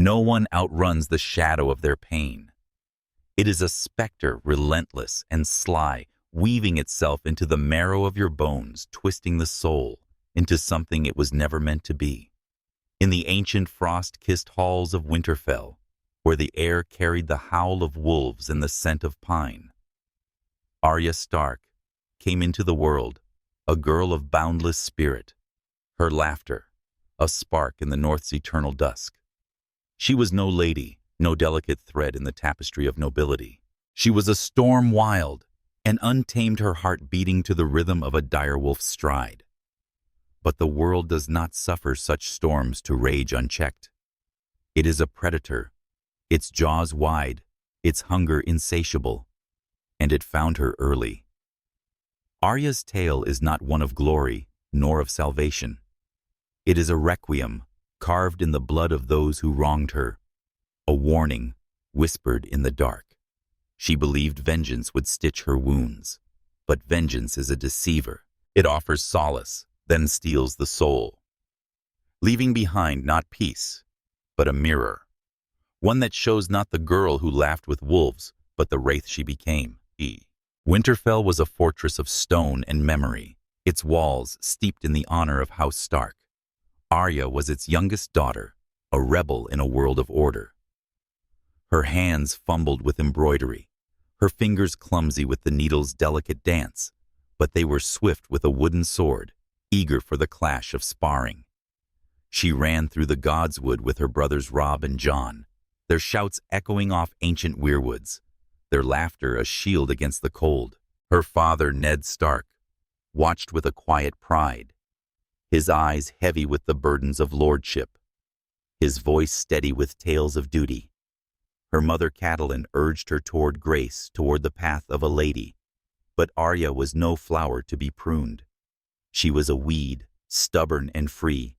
No one outruns the shadow of their pain. It is a specter, relentless and sly, weaving itself into the marrow of your bones, twisting the soul into something it was never meant to be. In the ancient frost-kissed halls of Winterfell, where the air carried the howl of wolves and the scent of pine, Arya Stark came into the world, a girl of boundless spirit, her laughter a spark in the North's eternal dusk. She was no lady, no delicate thread in the tapestry of nobility. She was a storm wild, and untamed, her heart beating to the rhythm of a direwolf's stride. But the world does not suffer such storms to rage unchecked. It is a predator, its jaws wide, its hunger insatiable, and it found her early. Arya's tale is not one of glory, nor of salvation. It is a requiem, carved in the blood of those who wronged her, a warning, whispered in the dark. She believed vengeance would stitch her wounds, but vengeance is a deceiver. It offers solace, then steals the soul, leaving behind not peace, but a mirror, one that shows not the girl who laughed with wolves, but the wraith she became. Winterfell was a fortress of stone and memory, its walls steeped in the honor of House Stark. Arya was its youngest daughter, a rebel in a world of order. Her hands fumbled with embroidery, her fingers clumsy with the needle's delicate dance, but they were swift with a wooden sword, eager for the clash of sparring. She ran through the Godswood with her brothers Robb and Jon, their shouts echoing off ancient weirwoods, their laughter a shield against the cold. Her father, Ned Stark, watched with a quiet pride, his eyes heavy with the burdens of lordship, his voice steady with tales of duty. Her mother, Catelyn, urged her toward grace, toward the path of a lady, but Arya was no flower to be pruned. She was a weed, stubborn and free,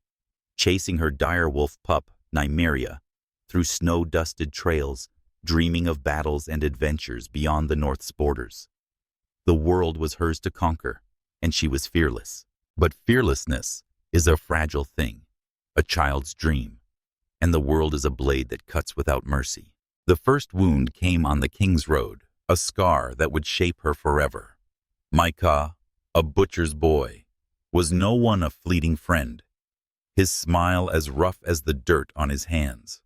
chasing her direwolf pup, Nymeria, through snow-dusted trails, dreaming of battles and adventures beyond the North's borders. The world was hers to conquer, and she was fearless. But fearlessness is a fragile thing, a child's dream, and the world is a blade that cuts without mercy. The first wound came on the King's Road, a scar that would shape her forever. Micah, a butcher's boy, was no one a fleeting friend, his smile as rough as the dirt on his hands.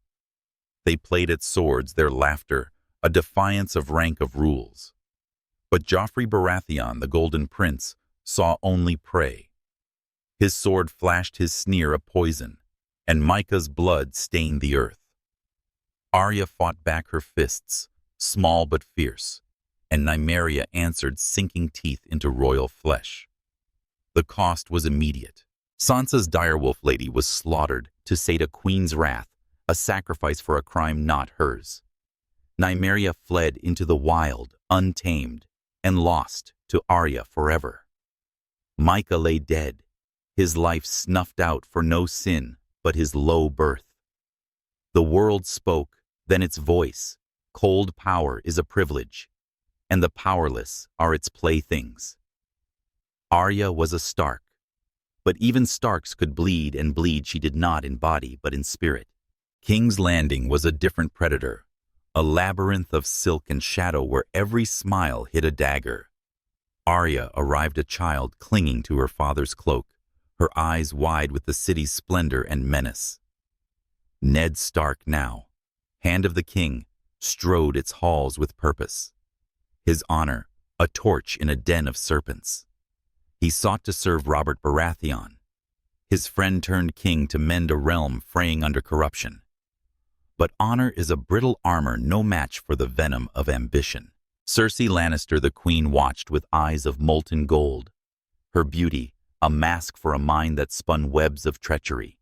They played at swords, their laughter a defiance of rank of rules. But Joffrey Baratheon, the Golden Prince, saw only prey. His sword flashed his sneer a poison, and Micah's blood stained the earth. Arya fought back her fists, small but fierce, and Nymeria answered, sinking teeth into royal flesh. The cost was immediate. Sansa's direwolf lady was slaughtered to sate a queen's wrath, a sacrifice for a crime not hers. Nymeria fled into the wild, untamed, and lost to Arya forever. Micah lay dead, his life snuffed out for no sin but his low birth. The world spoke, then its voice. Cold power is a privilege, and the powerless are its playthings. Arya was a Stark, but even Starks could bleed, and bleed she did not in body but in spirit. King's Landing was a different predator, a labyrinth of silk and shadow where every smile hid a dagger. Arya arrived a child clinging to her father's cloak, her eyes wide with the city's splendor and menace. Ned Stark now, Hand of the King, strode its halls with purpose. His honor, a torch in a den of serpents. He sought to serve Robert Baratheon, his friend turned king, to mend a realm fraying under corruption. But honor is a brittle armor no match for the venom of ambition. Cersei Lannister, the queen, watched with eyes of molten gold, her beauty a mask for a mind that spun webs of treachery.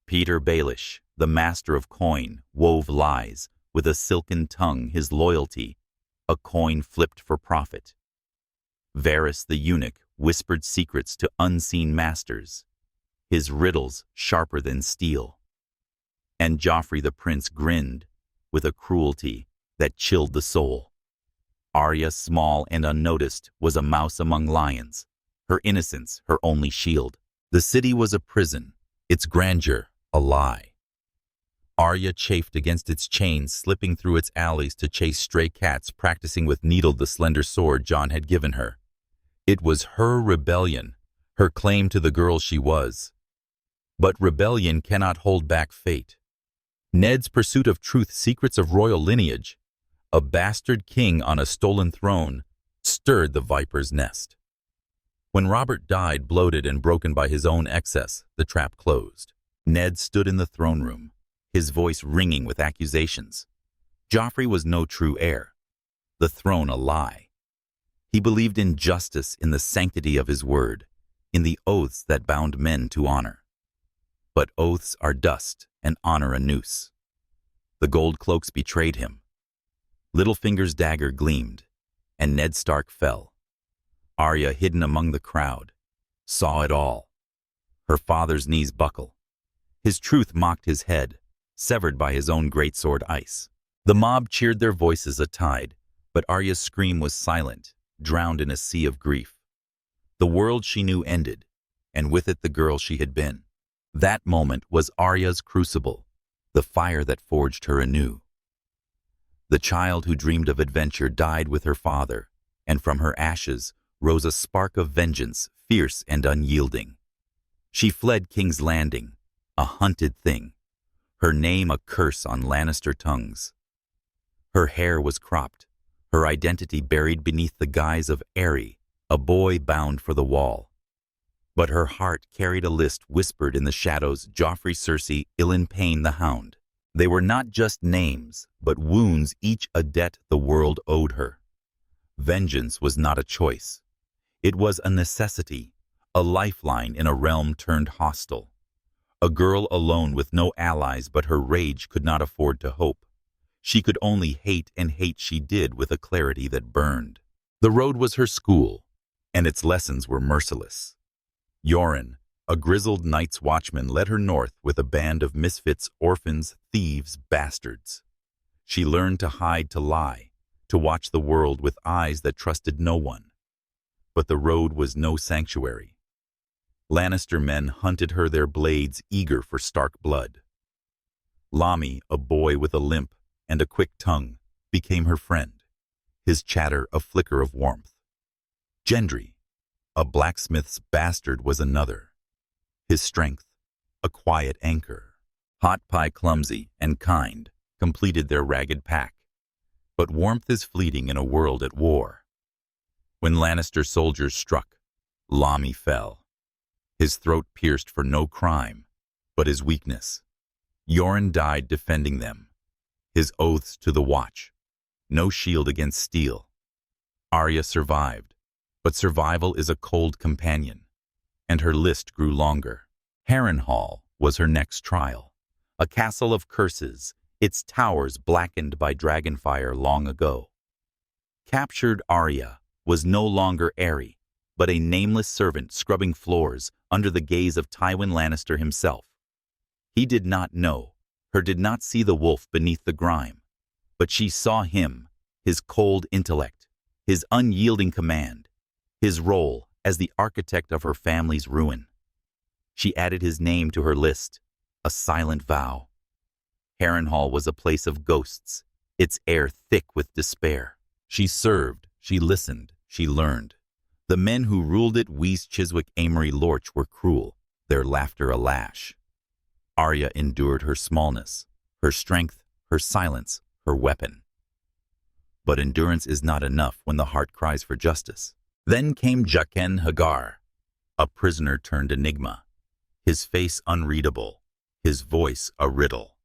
Peter Baelish, the master of coin, wove lies with a silken tongue, his loyalty a coin flipped for profit. Varys the eunuch whispered secrets to unseen masters, his riddles sharper than steel. And Joffrey the prince grinned with a cruelty that chilled the soul. Arya, small and unnoticed, was a mouse among lions, her innocence her only shield. The city was a prison, its grandeur a lie. Arya chafed against its chains, slipping through its alleys to chase stray cats, practicing with needle the slender sword Jon had given her. It was her rebellion, her claim to the girl she was. But rebellion cannot hold back fate. Ned's pursuit of truth, secrets of royal lineage, a bastard king on a stolen throne, stirred the viper's nest. When Robert died, bloated and broken by his own excess, the trap closed. Ned stood in the throne room, his voice ringing with accusations. Joffrey was no true heir, the throne a lie. He believed in justice, in the sanctity of his word, in the oaths that bound men to honor. But oaths are dust and honor a noose. The gold cloaks betrayed him. Littlefinger's dagger gleamed, and Ned Stark fell. Arya, hidden among the crowd, saw it all. Her father's knees buckle. His truth mocked his head, severed by his own greatsword ice. The mob cheered, their voices a tide, but Arya's scream was silent, drowned in a sea of grief. The world she knew ended, and with it the girl she had been. That moment was Arya's crucible, the fire that forged her anew. The child who dreamed of adventure died with her father, and from her ashes rose a spark of vengeance, fierce and unyielding. She fled King's Landing, a hunted thing, her name a curse on Lannister tongues. Her hair was cropped, her identity buried beneath the guise of Arya, a boy bound for the wall. But her heart carried a list whispered in the shadows: Joffrey, Cersei, Ilyn Payne the Hound. They were not just names, but wounds, each a debt the world owed her. Vengeance was not a choice. It was a necessity, a lifeline in a realm turned hostile. A girl alone with no allies, but her rage could not afford to hope. She could only hate, and hate she did with a clarity that burned. The road was her school, and its lessons were merciless. Yoren, a grizzled night's watchman, led her north with a band of misfits, orphans, thieves, bastards. She learned to hide, to lie, to watch the world with eyes that trusted no one. But the road was no sanctuary. Lannister men hunted her, their blades eager for Stark blood. Lamy, a boy with a limp and a quick tongue, became her friend, his chatter a flicker of warmth. Gendry, a blacksmith's bastard, was another, his strength a quiet anchor. Hot Pie, clumsy and kind, completed their ragged pack. But warmth is fleeting in a world at war. When Lannister soldiers struck, Lamy fell, his throat pierced for no crime but his weakness. Yoren died defending them, his oaths to the Watch, no shield against steel. Arya survived, but survival is a cold companion, and her list grew longer. Harrenhal was her next trial, a castle of curses, its towers blackened by dragonfire long ago. Captured Arya was no longer Arya, but a nameless servant scrubbing floors under the gaze of Tywin Lannister himself. He did not know, her did not see the wolf beneath the grime, but she saw him, his cold intellect, his unyielding command, his role as the architect of her family's ruin. She added his name to her list, a silent vow. Harrenhal was a place of ghosts, its air thick with despair. She served, she listened, she learned. The men who ruled it, Weese, Chiswick, Amory, Lorch, were cruel, their laughter a lash. Arya endured her smallness, her strength, her silence, her weapon. But endurance is not enough when the heart cries for justice. Then came Jaqen H'ghar, a prisoner turned enigma, his face unreadable, his voice a riddle.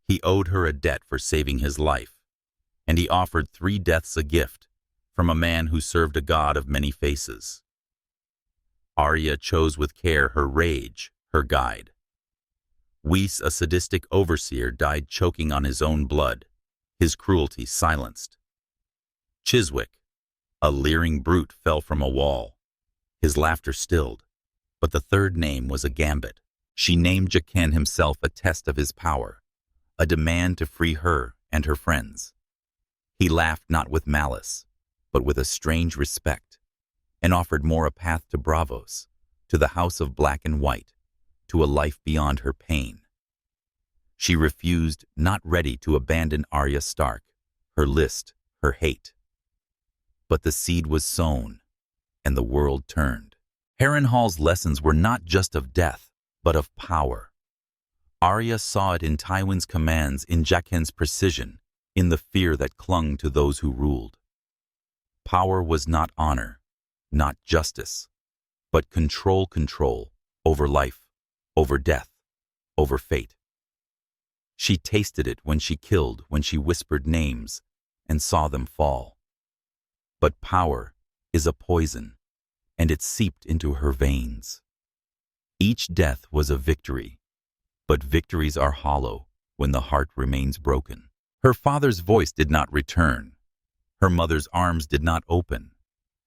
He owed her a debt for saving his life, and he offered 3 deaths a gift from a man who served a god of many faces. Arya chose with care her rage, her guide. Weese, a sadistic overseer, died choking on his own blood, his cruelty silenced. Chiswick, a leering brute, fell from a wall, his laughter stilled, but the third name was a gambit. She named Jaqen himself, a test of his power, a demand to free her and her friends. He laughed not with malice, but with a strange respect, and offered more, a path to Braavos, to the house of black and white, to a life beyond her pain. She refused, not ready to abandon Arya Stark, her list, her hate. But the seed was sown, and the world turned. Harrenhal's lessons were not just of death, but of power. Arya saw it in Tywin's commands, in Jaqen's precision, in the fear that clung to those who ruled. Power was not honor, not justice, but control over life, over death, over fate. She tasted it when she killed, when she whispered names and saw them fall. But power is a poison, and it seeped into her veins. Each death was a victory, but victories are hollow when the heart remains broken. Her father's voice did not return. Her mother's arms did not open.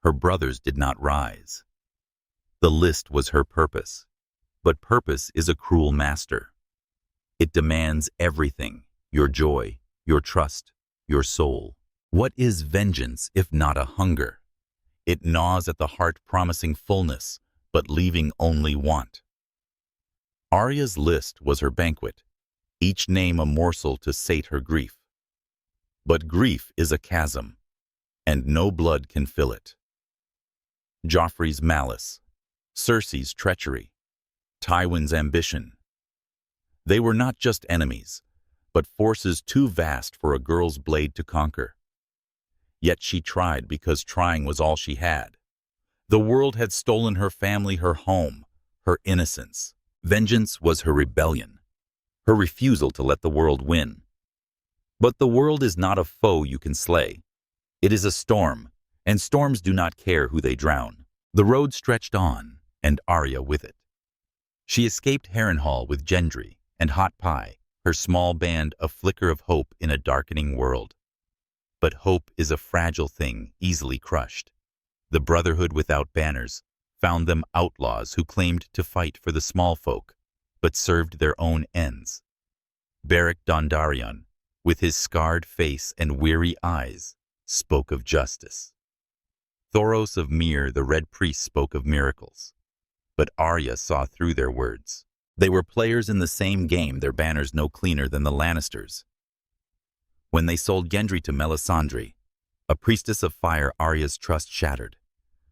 Her brothers did not rise. The list was her purpose, but purpose is a cruel master. It demands everything, your joy, your trust, your soul. What is vengeance if not a hunger? It gnaws at the heart, promising fullness, but leaving only want. Arya's list was her banquet, each name a morsel to sate her grief. But grief is a chasm, and no blood can fill it. Joffrey's malice, Cersei's treachery, Tywin's ambition. They were not just enemies, but forces too vast for a girl's blade to conquer. Yet she tried because trying was all she had. The world had stolen her family, her home, her innocence. Vengeance was her rebellion, her refusal to let the world win. But the world is not a foe you can slay. It is a storm, and storms do not care who they drown. The road stretched on, and Arya with it. She escaped Harrenhal with Gendry and Hot Pie, her small band a flicker of hope in a darkening world. But hope is a fragile thing, easily crushed. The Brotherhood without banners found them outlaws who claimed to fight for the small folk, but served their own ends. Beric Dondarrion, with his scarred face and weary eyes, spoke of justice. Thoros of Myr, the Red Priest, spoke of miracles. But Arya saw through their words. They were players in the same game, their banners no cleaner than the Lannisters. When they sold Gendry to Melisandre, a priestess of fire, Arya's trust shattered.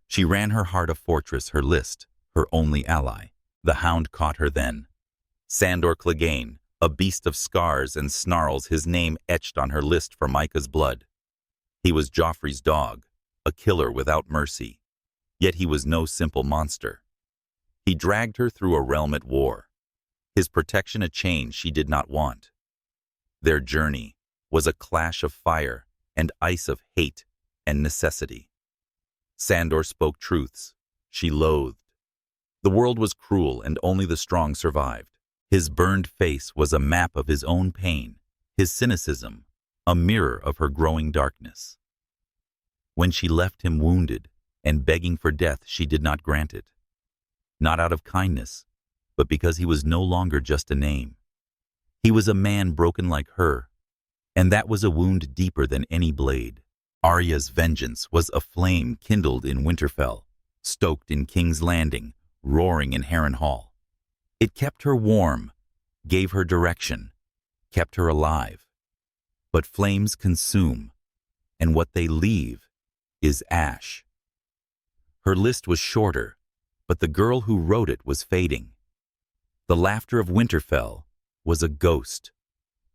She ran her heart a fortress, her list, her only ally. The Hound caught her then. Sandor Clegane, a beast of scars and snarls, his name etched on her list for Micah's blood. He was Joffrey's dog, a killer without mercy. Yet he was no simple monster. He dragged her through a realm at war, his protection a chain she did not want. Their journey was a clash of fire and ice, of hate and necessity. Sandor spoke truths she loathed. The world was cruel, and only the strong survived. His burned face was a map of his own pain, his cynicism, a mirror of her growing darkness. When she left him wounded and begging for death, she did not grant it. Not out of kindness, but because he was no longer just a name. He was a man broken like her, and that was a wound deeper than any blade. Arya's vengeance was a flame kindled in Winterfell, stoked in King's Landing, roaring in Harrenhal. It kept her warm, gave her direction, kept her alive. But flames consume, and what they leave is ash. Her list was shorter, but the girl who wrote it was fading. The laughter of Winterfell was a ghost,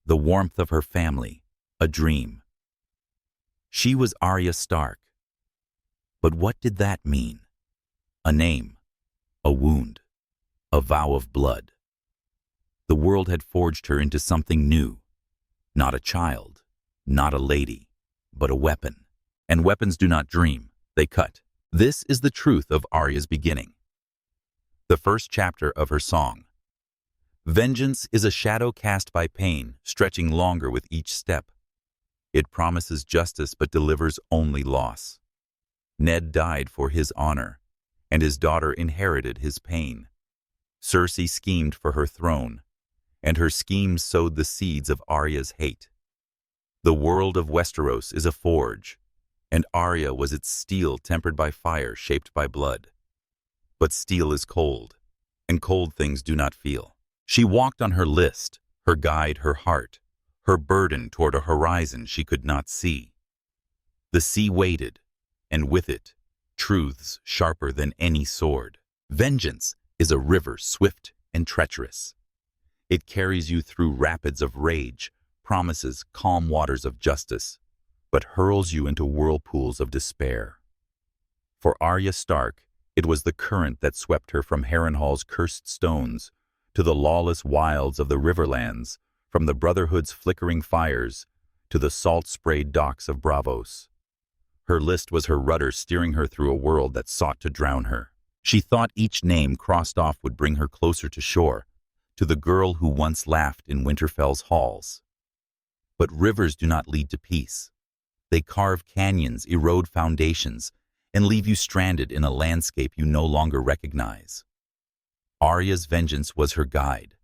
the warmth of her family, a dream. She was Arya Stark. But what did that mean? A name, a wound, a vow of blood. The world had forged her into something new. Not a child, not a lady, but a weapon. And weapons do not dream, they cut. This is the truth of Arya's beginning. The first chapter of her song. Vengeance is a shadow cast by pain, stretching longer with each step. It promises justice but delivers only loss. Ned died for his honor, and his daughter inherited his pain. Cersei schemed for her throne, and her schemes sowed the seeds of Arya's hate. The world of Westeros is a forge, and Arya was its steel tempered by fire, shaped by blood. But steel is cold, and cold things do not feel. She walked on her list, her guide her heart, her burden toward a horizon she could not see. The sea waited, and with it, truths sharper than any sword. Vengeance is a river swift and treacherous. It carries you through rapids of rage, promises calm waters of justice, but hurls you into whirlpools of despair. For Arya Stark, it was the current that swept her from Harrenhal's cursed stones to the lawless wilds of the Riverlands, from the Brotherhood's flickering fires to the salt-sprayed docks of Braavos. Her list was her rudder steering her through a world that sought to drown her. She thought each name crossed off would bring her closer to shore, to the girl who once laughed in Winterfell's halls. But rivers do not lead to peace. They carve canyons, erode foundations, and leave you stranded in a landscape you no longer recognize. Arya's vengeance was her guide,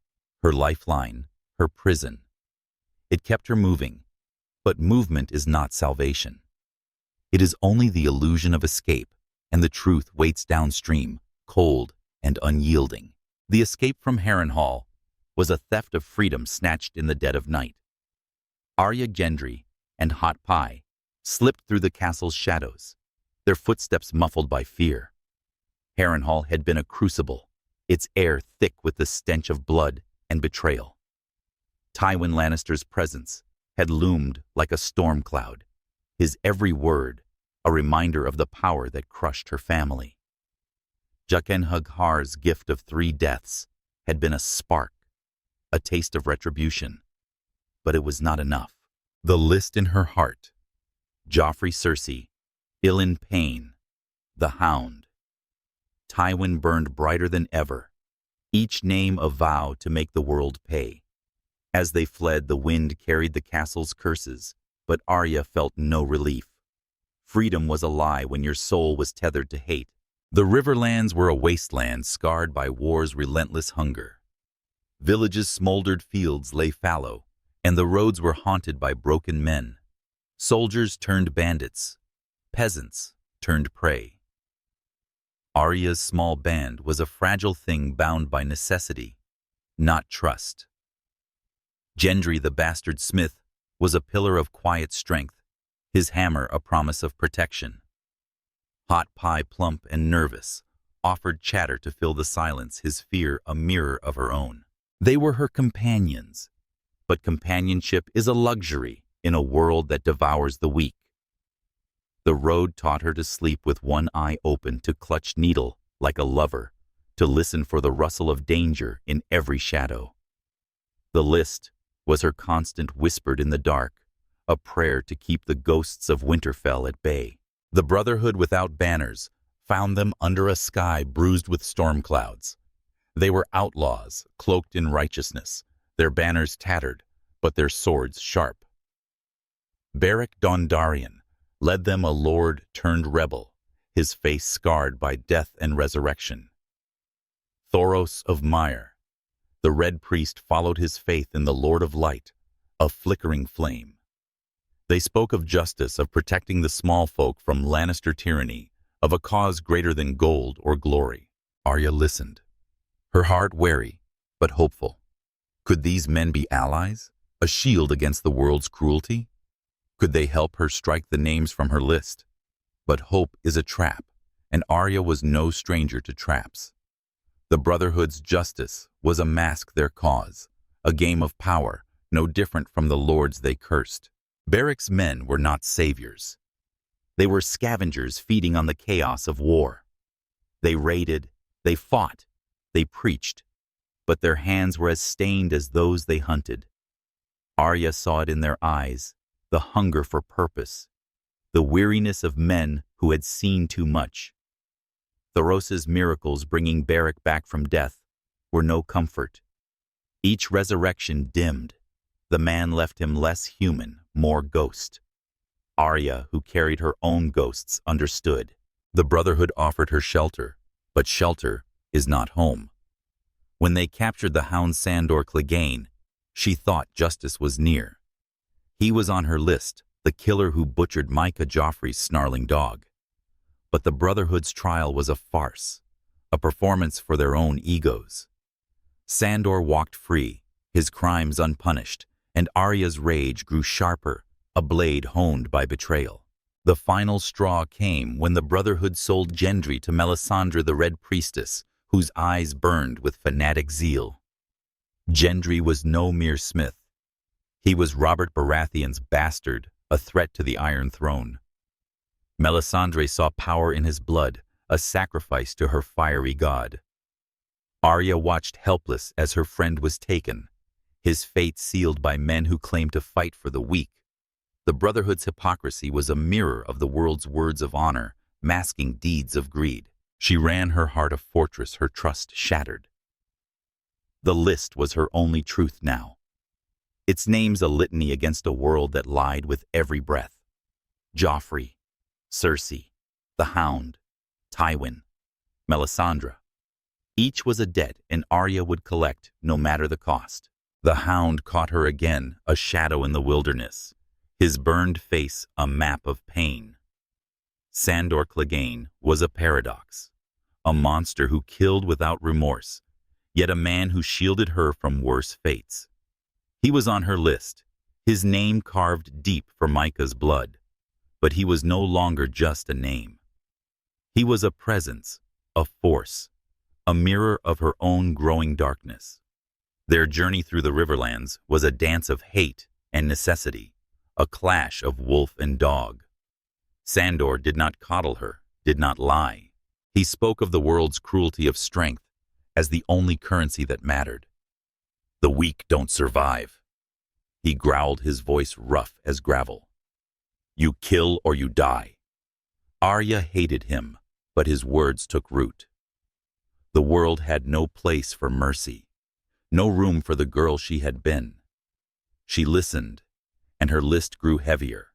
her lifeline, her prison. It kept her moving, but movement is not salvation. It is only the illusion of escape, and the truth waits downstream, cold and unyielding. The escape from Harrenhal was a theft of freedom snatched in the dead of night. Arya Gendry and Hot Pie slipped through the castle's shadows, their footsteps muffled by fear. Harrenhal had been a crucible, its air thick with the stench of blood and betrayal. Tywin Lannister's presence had loomed like a storm cloud, his every word a reminder of the power that crushed her family. Jaqen H'ghar's gift of 3 deaths had been a spark, a taste of retribution, but it was not enough. The list in her heart: Joffrey Cersei, Ilyn Payne, the Hound. Tywin burned brighter than ever, each name a vow to make the world pay. As they fled, the wind carried the castle's curses, but Arya felt no relief. Freedom was a lie when your soul was tethered to hate. The Riverlands were a wasteland scarred by war's relentless hunger. Villages' smoldered fields lay fallow, and the roads were haunted by broken men. Soldiers turned bandits, peasants turned prey. Arya's small band was a fragile thing bound by necessity, not trust. Gendry, the bastard smith, was a pillar of quiet strength, his hammer a promise of protection. Hot Pie, plump and nervous, offered chatter to fill the silence, his fear a mirror of her own. They were her companions, but companionship is a luxury in a world that devours the weak. The road taught her to sleep with one eye open, to clutch needle like a lover, to listen for the rustle of danger in every shadow. The list was her constant whispered in the dark, a prayer to keep the ghosts of Winterfell at bay. The Brotherhood without banners found them under a sky bruised with storm clouds. They were outlaws, cloaked in righteousness, their banners tattered, but their swords sharp. Beric Dondarrion led them, a lord turned rebel, his face scarred by death and resurrection. Thoros of Myre, the Red Priest, followed his faith in the Lord of Light, a flickering flame. They spoke of justice, of protecting the small folk from Lannister tyranny, of a cause greater than gold or glory. Arya listened, her heart wary but hopeful. Could these men be allies, a shield against the world's cruelty? Could they help her strike the names from her list? But hope is a trap, and Arya was no stranger to traps. The Brotherhood's justice was a mask their cause, a game of power, no different from the lords they cursed. Beric's men were not saviors. They were scavengers feeding on the chaos of war. They raided, they fought, they preached, but their hands were as stained as those they hunted. Arya saw it in their eyes, the hunger for purpose, the weariness of men who had seen too much. Thoros' miracles bringing Beric back from death were no comfort. Each resurrection dimmed. The man left him less human, more ghost. Arya, who carried her own ghosts, understood. The Brotherhood offered her shelter, but shelter is not home. When they captured the Hound Sandor Clegane, she thought justice was near. He was on her list, the killer who butchered Micah Joffrey's snarling dog. But the Brotherhood's trial was a farce, a performance for their own egos. Sandor walked free, his crimes unpunished, and Arya's rage grew sharper, a blade honed by betrayal. The final straw came when the Brotherhood sold Gendry to Melisandre the Red Priestess, whose eyes burned with fanatic zeal. Gendry was no mere smith. He was Robert Baratheon's bastard, a threat to the Iron Throne. Melisandre saw power in his blood, a sacrifice to her fiery god. Arya watched helpless as her friend was taken, his fate sealed by men who claimed to fight for the weak. The Brotherhood's hypocrisy was a mirror of the world's words of honor, masking deeds of greed. She ran her heart a fortress, her trust shattered. The list was her only truth now. Its name's a litany against a world that lied with every breath. Joffrey, Cersei, the Hound, Tywin, Melisandre. Each was a debt and Arya would collect no matter the cost. The Hound caught her again, a shadow in the wilderness, his burned face a map of pain. Sandor Clegane was a paradox, a monster who killed without remorse, yet a man who shielded her from worse fates. He was on her list, his name carved deep for Micah's blood, but he was no longer just a name. He was a presence, a force, a mirror of her own growing darkness. Their journey through the Riverlands was a dance of hate and necessity, a clash of wolf and dog. Sandor did not coddle her, did not lie. He spoke of the world's cruelty of strength as the only currency that mattered. The weak don't survive. He growled, his voice rough as gravel. You kill or you die. Arya hated him, but his words took root. The world had no place for mercy, no room for the girl she had been. She listened, and her list grew heavier,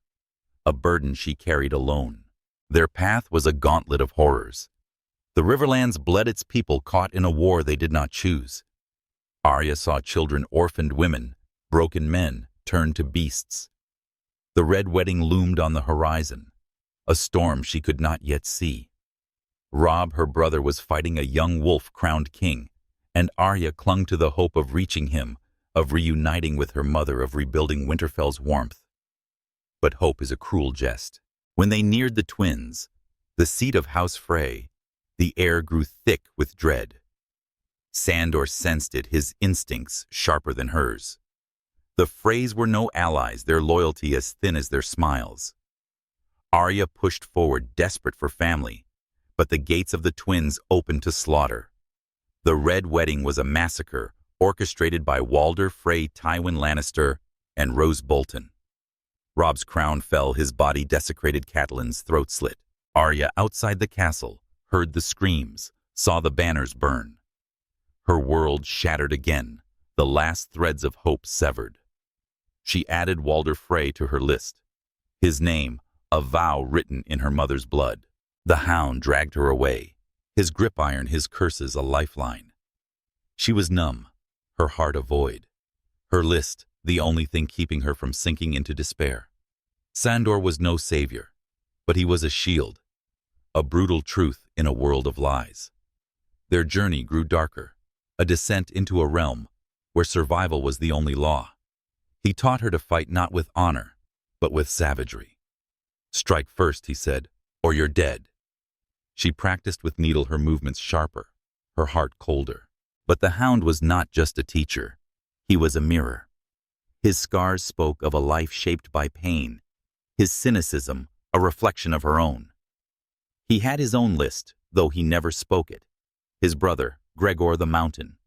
a burden she carried alone. Their path was a gauntlet of horrors. The Riverlands bled its people caught in a war they did not choose. Arya saw children, orphaned women, broken men turned to beasts. The Red Wedding loomed on the horizon, a storm she could not yet see. Robb, her brother, was fighting a young wolf-crowned king, and Arya clung to the hope of reaching him, of reuniting with her mother, of rebuilding Winterfell's warmth. But hope is a cruel jest. When they neared the twins, the seat of House Frey, the air grew thick with dread. Sandor sensed it, his instincts sharper than hers. The Freys were no allies, their loyalty as thin as their smiles. Arya pushed forward, desperate for family, but the gates of the twins opened to slaughter. The Red Wedding was a massacre orchestrated by Walder Frey, Tywin Lannister, and Rose Bolton. Robb's crown fell, his body desecrated, Catelyn's throat slit. Arya, outside the castle, heard the screams, saw the banners burn. Her world shattered again, the last threads of hope severed. She added Walder Frey to her list, his name a vow written in her mother's blood. The Hound dragged her away, his grip iron, his curses a lifeline. She was numb, her heart a void, her list the only thing keeping her from sinking into despair. Sandor was no savior, but he was a shield, a brutal truth in a world of lies. Their journey grew darker, a descent into a realm where survival was the only law. He taught her to fight not with honor, but with savagery. Strike first, he said, or you're dead. She practiced with needle, her movements sharper, her heart colder. But the Hound was not just a teacher. He was a mirror. His scars spoke of a life shaped by pain, his cynicism a reflection of her own. He had his own list, though he never spoke it. His brother, Gregor the Mountain,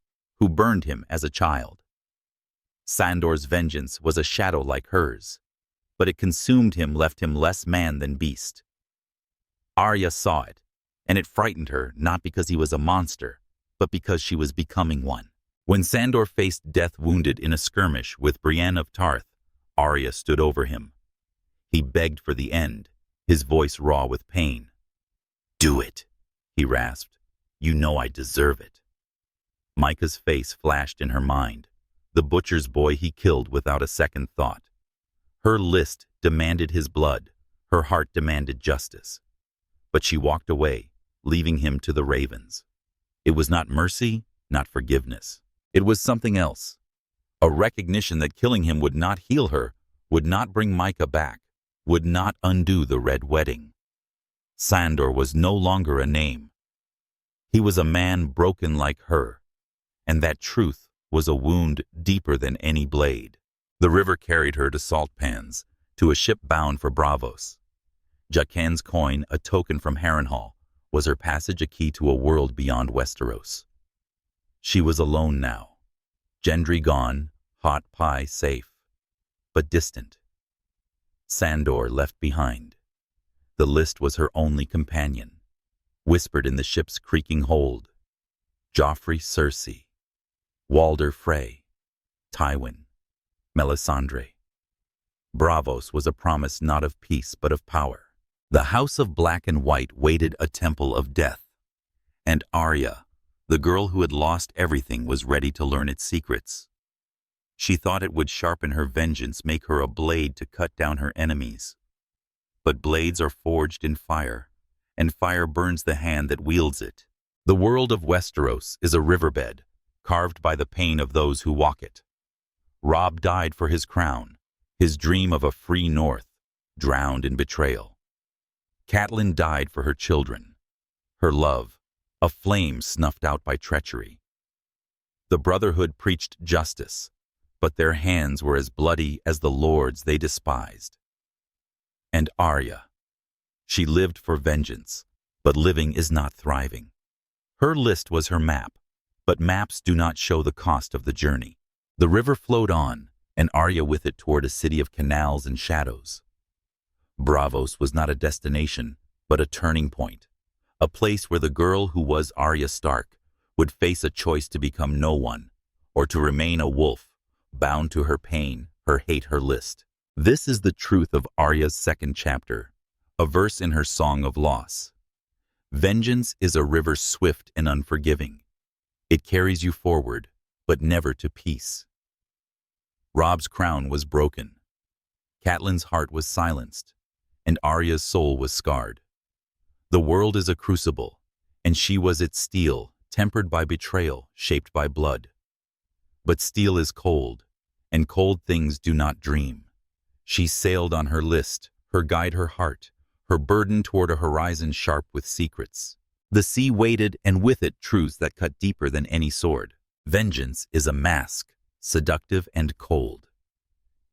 who burned him as a child. Sandor's vengeance was a shadow like hers, but it consumed him, left him less man than beast. Arya saw it, and it frightened her, not because he was a monster, but because she was becoming one. When Sandor faced death wounded in a skirmish with Brienne of Tarth, Arya stood over him. He begged for the end, his voice raw with pain. "Do it," he rasped. "You know I deserve it." Micah's face flashed in her mind, the butcher's boy he killed without a second thought. Her list demanded his blood, her heart demanded justice. But she walked away, leaving him to the ravens. It was not mercy, not forgiveness. It was something else. A recognition that killing him would not heal her, would not bring Micah back, would not undo the Red Wedding. Sandor was no longer a name. He was a man broken like her, and that truth was a wound deeper than any blade. The river carried her to salt pans, to a ship bound for Braavos. Jaqen's coin, a token from Harrenhal, was her passage, a key to a world beyond Westeros. She was alone now. Gendry gone, hot pie safe, but distant. Sandor left behind. The list was her only companion, whispered in the ship's creaking hold. Joffrey Cersei, Walder Frey, Tywin, Melisandre. Braavos was a promise not of peace but of power. The House of Black and White waited a temple of death, and Arya, the girl who had lost everything, was ready to learn its secrets. She thought it would sharpen her vengeance, make her a blade to cut down her enemies. But blades are forged in fire, and fire burns the hand that wields it. The world of Westeros is a riverbed, carved by the pain of those who walk it. Robb died for his crown, his dream of a free north, drowned in betrayal. Catelyn died for her children, her love, a flame snuffed out by treachery. The Brotherhood preached justice, but their hands were as bloody as the lords they despised. And Arya, she lived for vengeance, but living is not thriving. Her list was her map, but maps do not show the cost of the journey. The river flowed on, and Arya with it toward a city of canals and shadows. Braavos was not a destination, but a turning point, a place where the girl who was Arya Stark would face a choice to become no one, or to remain a wolf, bound to her pain, her hate, her list. This is the truth of Arya's second chapter, a verse in her Song of Loss. Vengeance is a river swift and unforgiving. It carries you forward, but never to peace. Robb's crown was broken. Catelyn's heart was silenced, and Arya's soul was scarred. The world is a crucible, and she was its steel, tempered by betrayal, shaped by blood. But steel is cold, and cold things do not dream. She sailed on her list, her guide her heart, her burden toward a horizon sharp with secrets. The sea waited, and with it truths that cut deeper than any sword. Vengeance is a mask, seductive and cold.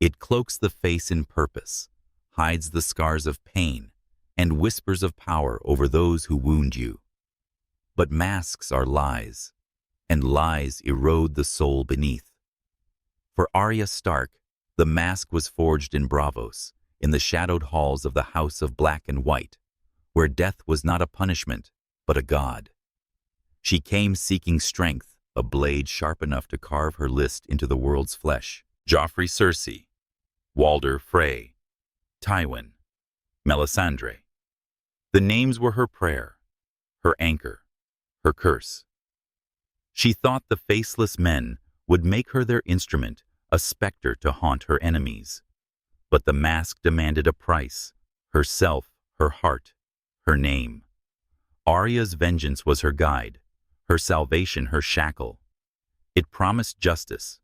It cloaks the face in purpose, hides the scars of pain, and whispers of power over those who wound you. But masks are lies, and lies erode the soul beneath. For Arya Stark, the mask was forged in Braavos, in the shadowed halls of the House of Black and White, where death was not a punishment, but a god. She came seeking strength, a blade sharp enough to carve her list into the world's flesh. Joffrey Cersei, Walder Frey, Tywin, Melisandre. The names were her prayer, her anchor, her curse. She thought the faceless men would make her their instrument, a specter to haunt her enemies. But the mask demanded a price, herself, her heart, her name. Arya's vengeance was her guide, her salvation her shackle. It promised justice,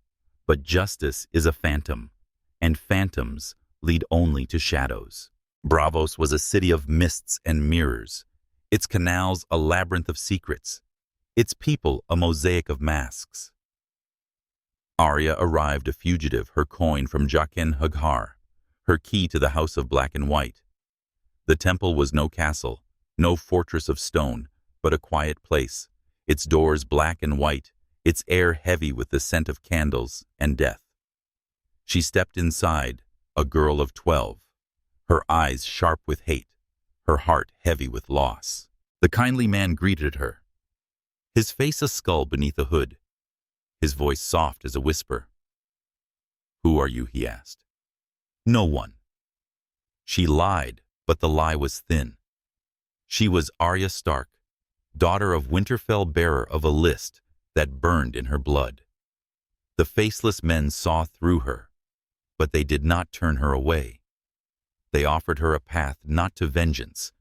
but justice is a phantom, and phantoms lead only to shadows. Braavos was a city of mists and mirrors, its canals a labyrinth of secrets, its people a mosaic of masks. Arya arrived a fugitive, her coin from Jaqen H'ghar, her key to the House of Black and White. The temple was no castle, no fortress of stone, but a quiet place, its doors black and white, its air heavy with the scent of candles and death. She stepped inside, a girl of 12, her eyes sharp with hate, her heart heavy with loss. The kindly man greeted her, his face a skull beneath a hood, his voice soft as a whisper. "Who are you?" he asked. "No one." She lied, but the lie was thin. She was Arya Stark, daughter of Winterfell, bearer of a list that burned in her blood. The faceless men saw through her, but they did not turn her away. They offered her a path not to vengeance,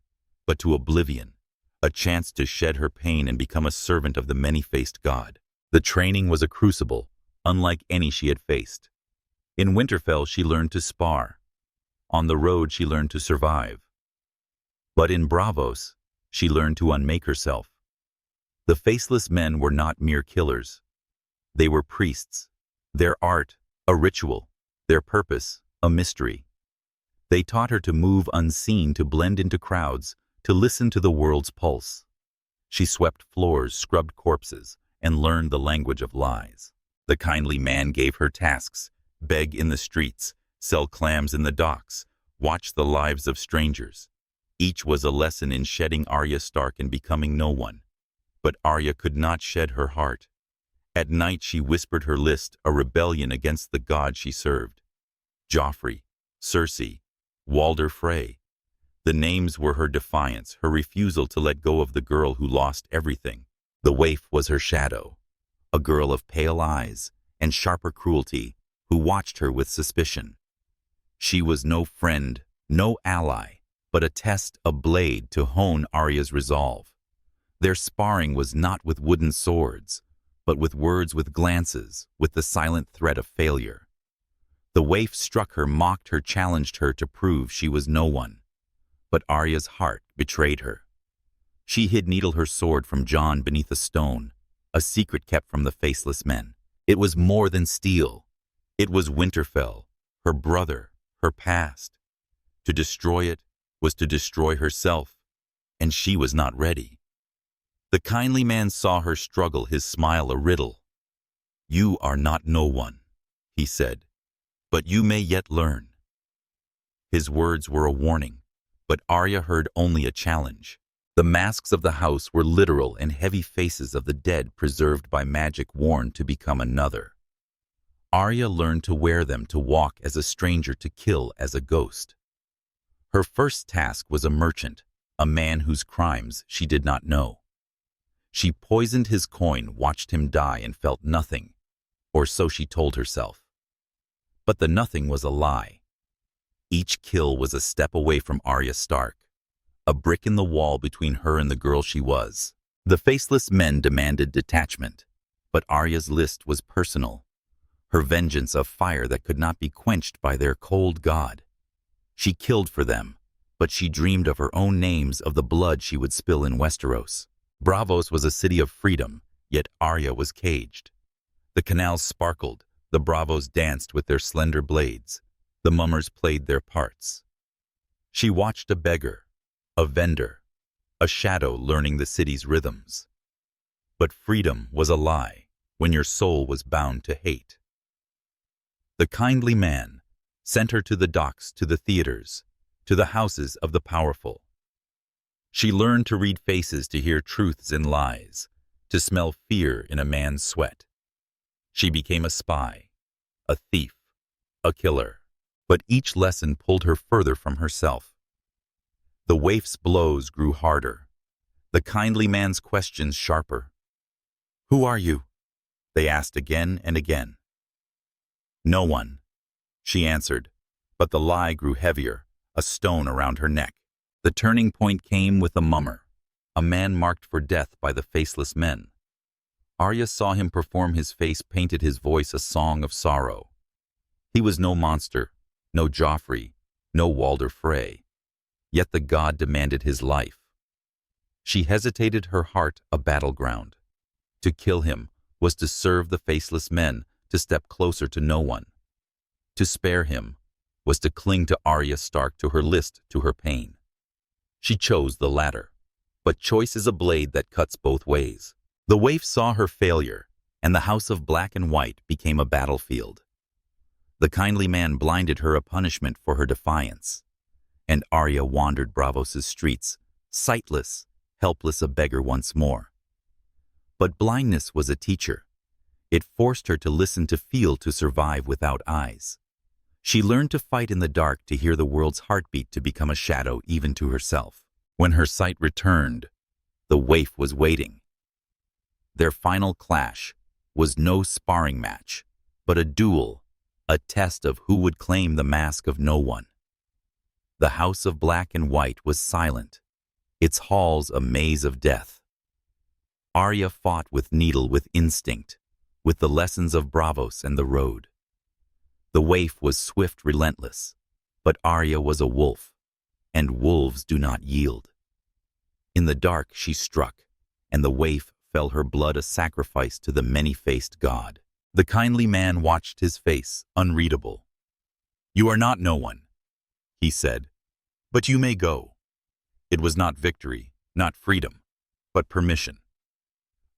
but to oblivion, a chance to shed her pain and become a servant of the many-faced god. The training was a crucible, unlike any she had faced. In Winterfell, she learned to spar. On the road, she learned to survive. But in Braavos, she learned to unmake herself. The faceless men were not mere killers. They were priests. Their art, a ritual. Their purpose, a mystery. They taught her to move unseen, to blend into crowds, to listen to the world's pulse. She swept floors, scrubbed corpses, and learned the language of lies. The kindly man gave her tasks: beg in the streets, sell clams in the docks, watch the lives of strangers. Each was a lesson in shedding Arya Stark and becoming no one. But Arya could not shed her heart. At night she whispered her list, a rebellion against the god she served. Joffrey, Cersei, Walder Frey. The names were her defiance, her refusal to let go of the girl who lost everything. The waif was her shadow, a girl of pale eyes and sharper cruelty, who watched her with suspicion. She was no friend, no ally, but a test, a blade to hone Arya's resolve. Their sparring was not with wooden swords, but with words, with glances, with the silent threat of failure. The waif struck her, mocked her, challenged her to prove she was no one. But Arya's heart betrayed her. She hid Needle, her sword, from Jon beneath a stone, a secret kept from the faceless men. It was more than steel. It was Winterfell, her brother, her past. To destroy it was to destroy herself, and she was not ready. The kindly man saw her struggle, his smile a riddle. "You are not no one," he said, "but you may yet learn." His words were a warning, but Arya heard only a challenge. The masks of the house were literal and heavy faces of the dead preserved by magic, worn to become another. Arya learned to wear them, to walk as a stranger, to kill as a ghost. Her first task was a merchant, a man whose crimes she did not know. She poisoned his coin, watched him die, and felt nothing, or so she told herself. But the nothing was a lie. Each kill was a step away from Arya Stark, a brick in the wall between her and the girl she was. The faceless men demanded detachment, but Arya's list was personal, her vengeance of fire that could not be quenched by their cold god. She killed for them, but she dreamed of her own names, of the blood she would spill in Westeros. Braavos was a city of freedom, yet Arya was caged. The canals sparkled, the bravos danced with their slender blades, the mummers played their parts. She watched a beggar, a vendor, a shadow learning the city's rhythms. But freedom was a lie when your soul was bound to hate. The kindly man sent her to the docks, to the theaters, to the houses of the powerful. She learned to read faces, to hear truths in lies, to smell fear in a man's sweat. She became a spy, a thief, a killer, but each lesson pulled her further from herself. The waif's blows grew harder, the kindly man's questions sharper. "Who are you?" they asked again and again. "No one," she answered, but the lie grew heavier, a stone around her neck. The turning point came with a mummer, a man marked for death by the faceless men. Arya saw him perform, his face painted, his voice a song of sorrow. He was no monster, no Joffrey, no Walder Frey, yet the god demanded his life. She hesitated, her heart a battleground. To kill him was to serve the faceless men, to step closer to no one. To spare him was to cling to Arya Stark, to her list, to her pain. She chose the latter, but choice is a blade that cuts both ways. The waif saw her failure, and the house of black and white became a battlefield. The kindly man blinded her, a punishment for her defiance. And Arya wandered Braavos' streets, sightless, helpless, a beggar once more. But blindness was a teacher. It forced her to listen, to feel, to survive without eyes. She learned to fight in the dark, to hear the world's heartbeat, to become a shadow even to herself. When her sight returned, the waif was waiting. Their final clash was no sparring match, but a duel, a test of who would claim the mask of no one. The house of black and white was silent, its halls a maze of death. Arya fought with Needle, with instinct, with the lessons of Braavos and the road. The waif was swift, relentless, but Arya was a wolf, and wolves do not yield. In the dark she struck, and the waif fell her blood a sacrifice to the many-faced god. The kindly man watched his face, unreadable. "You are not no one," he said, "but you may go." It was not victory, not freedom, but permission.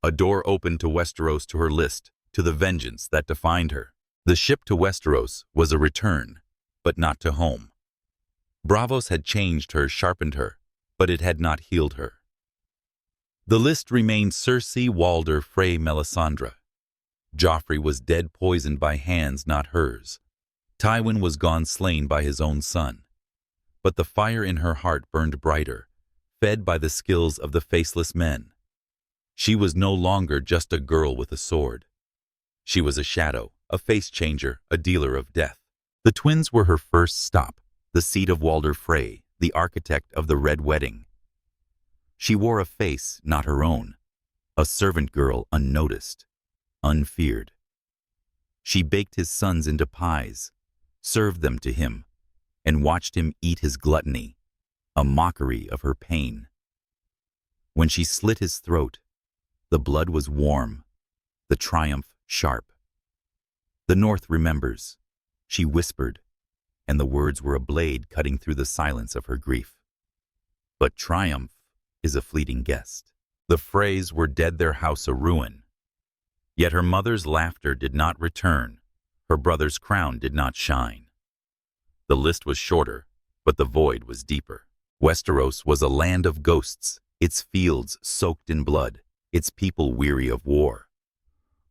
A door opened to Westeros, to her list, to the vengeance that defined her. The ship to Westeros was a return, but not to home. Braavos had changed her, sharpened her, but it had not healed her. The list remained Cersei, Walder, Frey, Melisandre. Joffrey was dead, poisoned by hands not hers. Tywin was gone, slain by his own son. But the fire in her heart burned brighter, fed by the skills of the faceless men. She was no longer just a girl with a sword. She was a shadow, a face changer, a dealer of death. The twins were her first stop, the seat of Walder Frey, the architect of the Red Wedding. She wore a face not her own, a servant girl unnoticed, unfeared. She baked his sons into pies, served them to him, and watched him eat his gluttony, a mockery of her pain. When she slit his throat, the blood was warm, the triumph sharp. "The North remembers," she whispered, and the words were a blade cutting through the silence of her grief. But triumph is a fleeting guest. The Freys were dead, their house a ruin. Yet her mother's laughter did not return, her brother's crown did not shine. The list was shorter, but the void was deeper. Westeros was a land of ghosts, its fields soaked in blood, its people weary of war.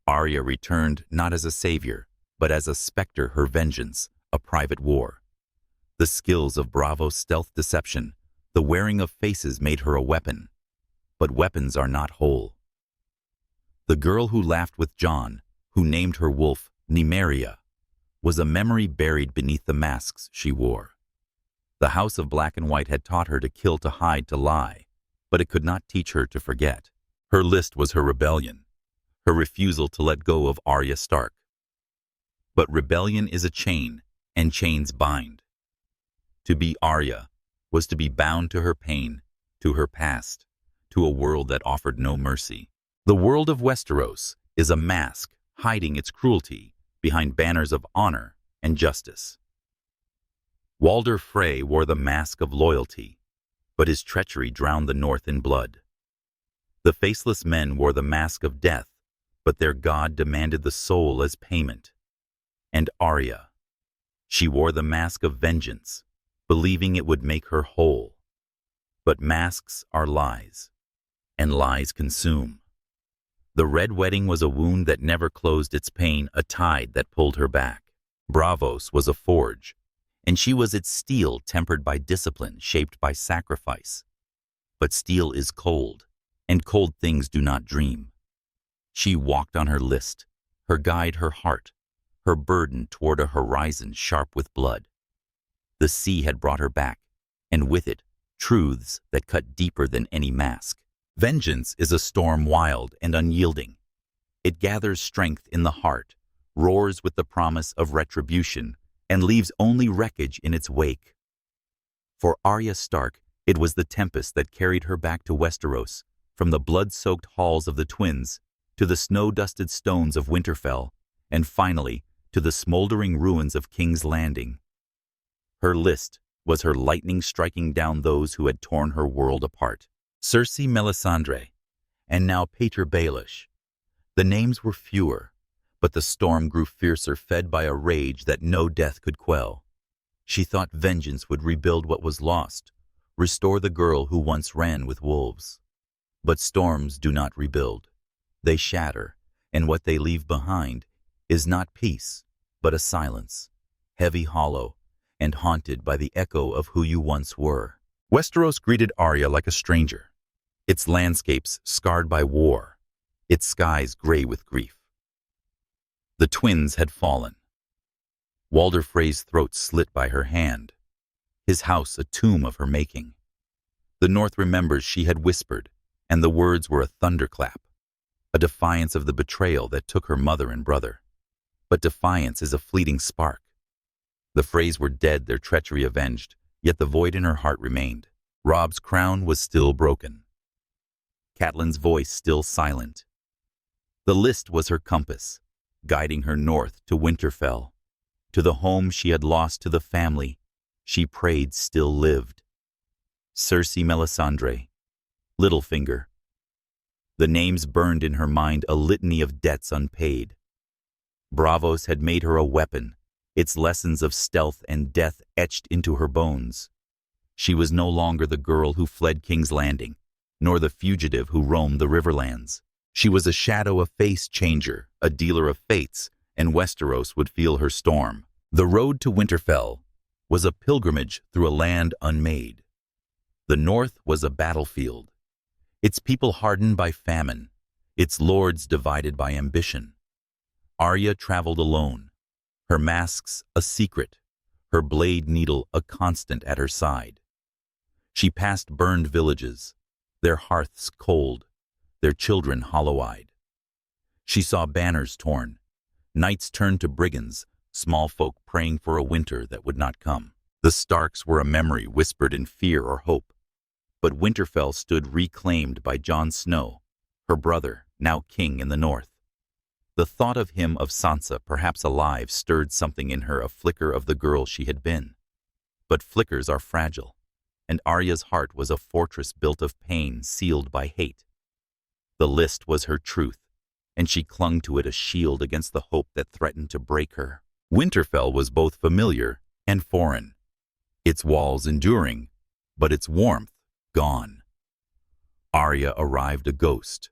Arya returned not as a savior, but as a specter, her vengeance, a private war. The skills of Braavos' stealth deception, the wearing of faces made her a weapon. But weapons are not whole. The girl who laughed with Jon, who named her wolf Nymeria, was a memory buried beneath the masks she wore. The House of Black and White had taught her to kill, to hide, to lie, but it could not teach her to forget. Her list was her rebellion, her refusal to let go of Arya Stark. But rebellion is a chain, and chains bind. To be Arya was to be bound to her pain, to her past, to a world that offered no mercy. The world of Westeros is a mask hiding its cruelty behind banners of honor and justice. Walder Frey wore the mask of loyalty, but his treachery drowned the North in blood. The faceless men wore the mask of death, but their god demanded the soul as payment. And Arya, she wore the mask of vengeance, believing it would make her whole. But masks are lies, and lies consume. The Red Wedding was a wound that never closed its pain, a tide that pulled her back. Braavos was a forge, and she was its steel, tempered by discipline, shaped by sacrifice. But steel is cold, and cold things do not dream. She walked on her list, her guide her heart, her burden toward a horizon sharp with blood. The sea had brought her back, and with it, truths that cut deeper than any mask. Vengeance is a storm wild and unyielding. It gathers strength in the heart, roars with the promise of retribution, and leaves only wreckage in its wake. For Arya Stark, it was the tempest that carried her back to Westeros, from the blood-soaked halls of the twins, to the snow-dusted stones of Winterfell, and finally, to the smoldering ruins of King's Landing. Her list was her lightning striking down those who had torn her world apart. Cersei, Melisandre, and now Pater Baelish. The names were fewer, but the storm grew fiercer, fed by a rage that no death could quell. She thought vengeance would rebuild what was lost, restore the girl who once ran with wolves. But storms do not rebuild. They shatter, and what they leave behind is not peace, but a silence, heavy, hollow, and haunted by the echo of who you once were. Westeros greeted Arya like a stranger, its landscapes scarred by war, its skies gray with grief. The twins had fallen. Walder Frey's throat slit by her hand, his house a tomb of her making. The North remembers, she had whispered, and the words were a thunderclap, a defiance of the betrayal that took her mother and brother. But defiance is a fleeting spark. The Freys were dead, their treachery avenged, yet the void in her heart remained. Robb's crown was still broken. Catelyn's voice still silent. The list was her compass, guiding her north to Winterfell, to the home she had lost, to the family she prayed still lived. Cersei Melisandre, Littlefinger. The names burned in her mind, a litany of debts unpaid. Braavos had made her a weapon, its lessons of stealth and death etched into her bones. She was no longer the girl who fled King's Landing, nor the fugitive who roamed the Riverlands. She was a shadow, a face changer, a dealer of fates, and Westeros would feel her storm. The road to Winterfell was a pilgrimage through a land unmade. The north was a battlefield, its people hardened by famine, its lords divided by ambition. Arya traveled alone, her masks a secret, her blade needle a constant at her side. She passed burned villages, their hearths cold, their children hollow-eyed. She saw banners torn, knights turned to brigands, small folk praying for a winter that would not come. The Starks were a memory whispered in fear or hope. But Winterfell stood reclaimed by Jon Snow, her brother, now king in the north. The thought of him, of Sansa, perhaps alive, stirred something in her, a flicker of the girl she had been. But flickers are fragile, and Arya's heart was a fortress built of pain, sealed by hate. The list was her truth, and she clung to it, a shield against the hope that threatened to break her. Winterfell was both familiar and foreign, its walls enduring, but its warmth gone. Arya arrived a ghost,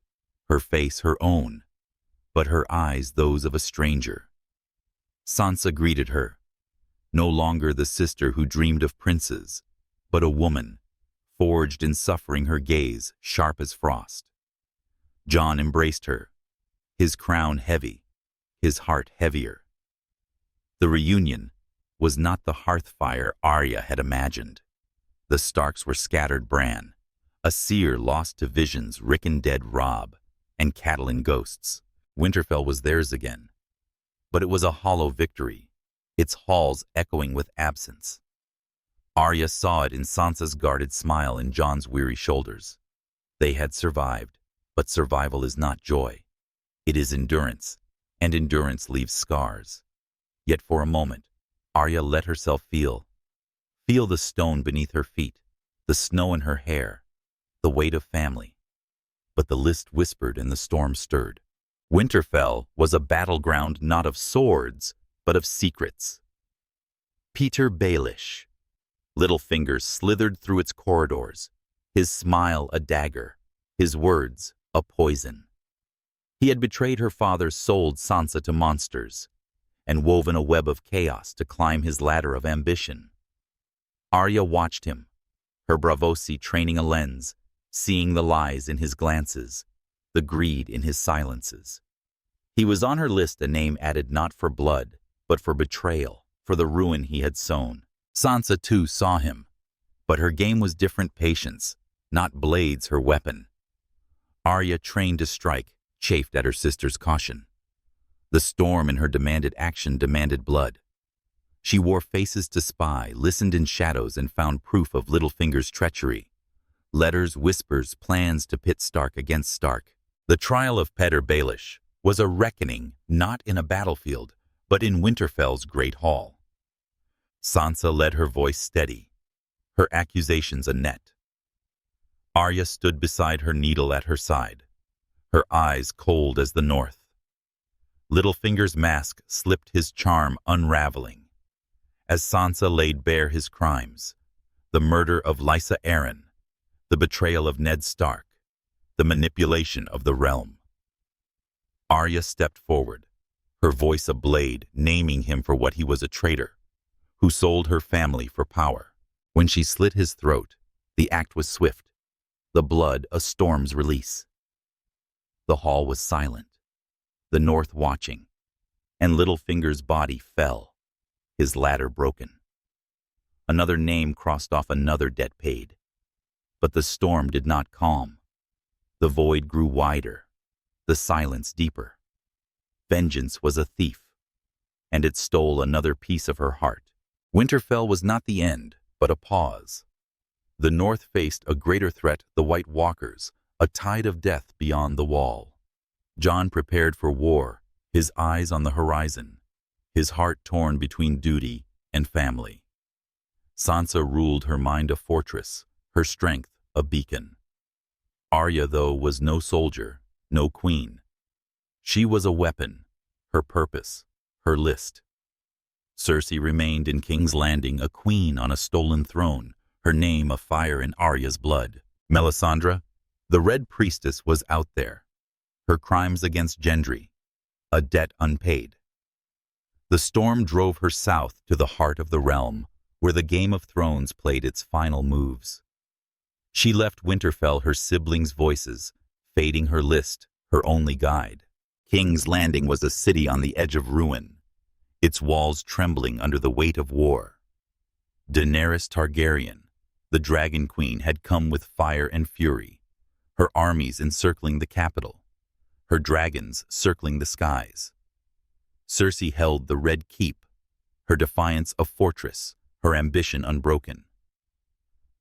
her face her own, but her eyes those of a stranger. Sansa greeted her, no longer the sister who dreamed of princes, but a woman, forged in suffering, her gaze sharp as frost. Jon embraced her, his crown heavy, his heart heavier. The reunion was not the hearth fire Arya had imagined. The Starks were scattered Bran, a seer lost to visions, Rick and dead Robb, and Catelyn ghosts. Winterfell was theirs again, but it was a hollow victory, its halls echoing with absence. Arya saw it in Sansa's guarded smile, in Jon's weary shoulders. They had survived, but survival is not joy. It is endurance, and endurance leaves scars. Yet for a moment, Arya let herself feel the stone beneath her feet, the snow in her hair, the weight of family. But the list whispered and the storm stirred. Winterfell was a battleground not of swords, but of secrets. Peter Baelish. Little fingers slithered through its corridors, his smile a dagger, his words a poison. He had betrayed her father, sold Sansa to monsters, and woven a web of chaos to climb his ladder of ambition. Arya watched him, her Braavosi training a lens, seeing the lies in his glances, the greed in his silences. He was on her list, a name added not for blood, but for betrayal, for the ruin he had sown. Sansa too saw him, but her game was different, patience, not blades her weapon. Arya, trained to strike, chafed at her sister's caution. The storm in her demanded action, demanded blood. She wore faces to spy, listened in shadows, and found proof of Littlefinger's treachery. Letters, whispers, plans to pit Stark against Stark. The trial of Petyr Baelish was a reckoning, not in a battlefield, but in Winterfell's great hall. Sansa led, her voice steady, her accusations a net. Arya stood beside her, needle at her side, her eyes cold as the north. Littlefinger's mask slipped, his charm unraveling, as Sansa laid bare his crimes, the murder of Lysa Arryn, the betrayal of Ned Stark, the manipulation of the realm. Arya stepped forward, her voice a blade, naming him for what he was, a traitor, who sold her family for power. When she slit his throat, the act was swift, the blood a storm's release. The hall was silent, the north watching, and Littlefinger's body fell, his ladder broken. Another name crossed off, another debt paid. But the storm did not calm. The void grew wider, the silence deeper. Vengeance was a thief, and it stole another piece of her heart. Winterfell was not the end, but a pause. The north faced a greater threat, the White Walkers, a tide of death beyond the wall. Jon prepared for war, his eyes on the horizon, his heart torn between duty and family. Sansa ruled her mind a fortress, her strength a beacon. Arya, though, was no soldier, no queen. She was a weapon, her purpose, her list. Cersei remained in King's Landing, a queen on a stolen throne, her name a fire in Arya's blood. Melisandre, the Red Priestess, was out there, her crimes against Gendry, a debt unpaid. The storm drove her south to the heart of the realm, where the Game of Thrones played its final moves. She left Winterfell, her siblings' voices, fading her list, her only guide. King's Landing was a city on the edge of ruin, its walls trembling under the weight of war. Daenerys Targaryen, the Dragon Queen, had come with fire and fury, her armies encircling the capital, her dragons circling the skies. Cersei held the Red Keep, her defiance a fortress, her ambition unbroken.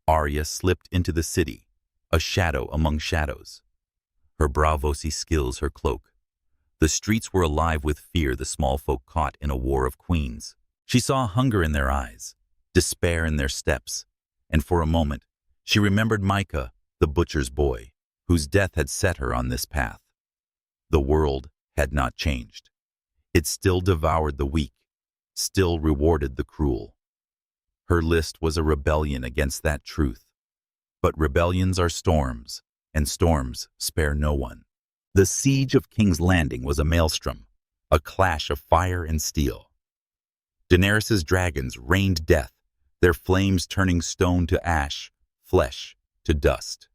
Arya slipped into the city, a shadow among shadows, her Braavosi skills her cloak. The streets were alive with fear, the small folk caught in a war of queens. She saw hunger in their eyes, despair in their steps, and for a moment she remembered Micah, the butcher's boy, whose death had set her on this path. The world had not changed. It still devoured the weak, still rewarded the cruel. Her list was a rebellion against that truth. But rebellions are storms, and storms spare no one. The siege of King's Landing was a maelstrom, a clash of fire and steel. Daenerys's dragons rained death, their flames turning stone to ash, flesh to dust.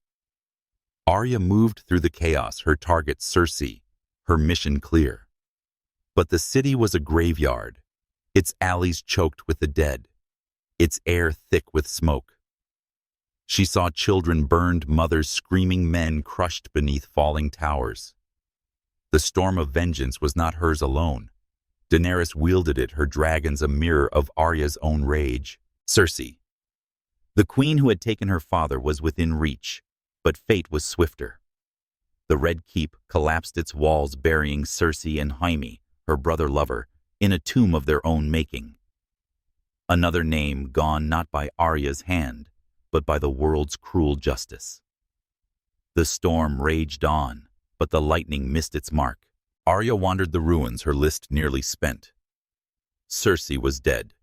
Arya moved through the chaos, her target Cersei, her mission clear. But the city was a graveyard, its alleys choked with the dead, its air thick with smoke. She saw children burned, mothers screaming, men crushed beneath falling towers. The storm of vengeance was not hers alone. Daenerys wielded it, her dragons a mirror of Arya's own rage. Cersei, the queen who had taken her father, was within reach, but fate was swifter. The Red Keep collapsed its walls, burying Cersei and Jaime, her brother lover, in a tomb of their own making. Another name gone not by Arya's hand, but by the world's cruel justice. The storm raged on, but the lightning missed its mark. Arya wandered the ruins, her list nearly spent. Cersei was dead.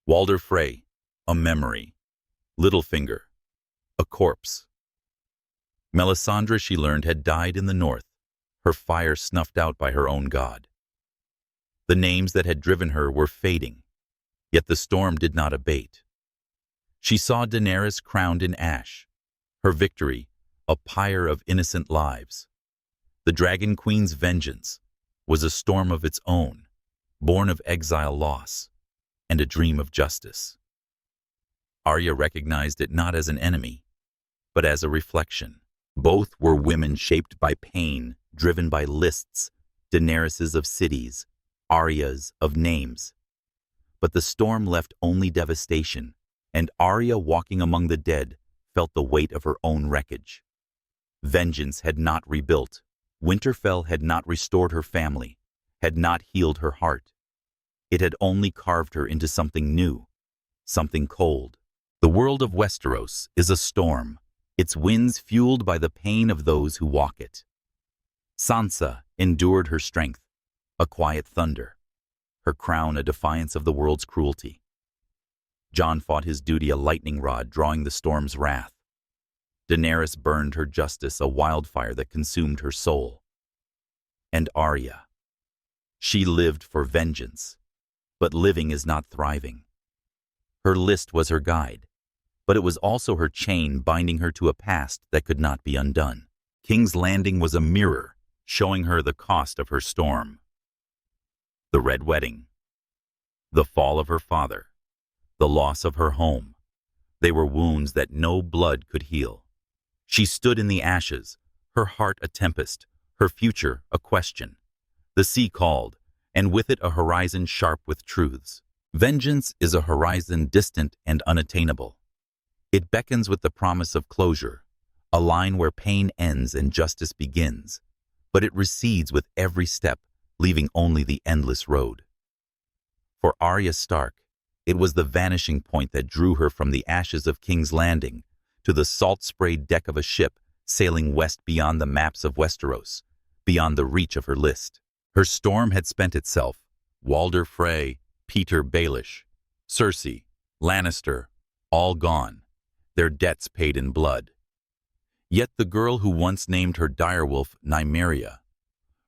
Walder Frey, a memory. Littlefinger, a corpse. Melisandre, she learned, had died in the north, her fire snuffed out by her own god. The names that had driven her were fading, yet the storm did not abate. She saw Daenerys crowned in ash, her victory a pyre of innocent lives. The Dragon Queen's vengeance was a storm of its own, born of exile, loss, and a dream of justice. Arya recognized it not as an enemy, but as a reflection. Both were women shaped by pain, driven by lists, Daenerys's of cities, Arya's of names. But the storm left only devastation, and Arya, walking among the dead, felt the weight of her own wreckage. Vengeance had not rebuilt. Winterfell had not restored her family, had not healed her heart. It had only carved her into something new, something cold. The world of Westeros is a storm, its winds fueled by the pain of those who walk it. Sansa endured her strength, a quiet thunder, her crown a defiance of the world's cruelty. Jon fought his duty, a lightning rod drawing the storm's wrath. Daenerys burned her justice, a wildfire that consumed her soul. And Arya, she lived for vengeance, but living is not thriving. Her list was her guide, but it was also her chain binding her to a past that could not be undone. King's Landing was a mirror, showing her the cost of her storm. The Red Wedding, the fall of her father, the loss of her home. They were wounds that no blood could heal. She stood in the ashes, her heart a tempest, her future a question. The sea called, and with it a horizon sharp with truths. Vengeance is a horizon distant and unattainable. It beckons with the promise of closure, a line where pain ends and justice begins, but it recedes with every step, leaving only the endless road. For Arya Stark, it was the vanishing point that drew her from the ashes of King's Landing to the salt-sprayed deck of a ship sailing west beyond the maps of Westeros, beyond the reach of her list. Her storm had spent itself. Walder Frey, Peter Baelish, Cersei, Lannister, all gone, their debts paid in blood. Yet the girl who once named her direwolf Nymeria,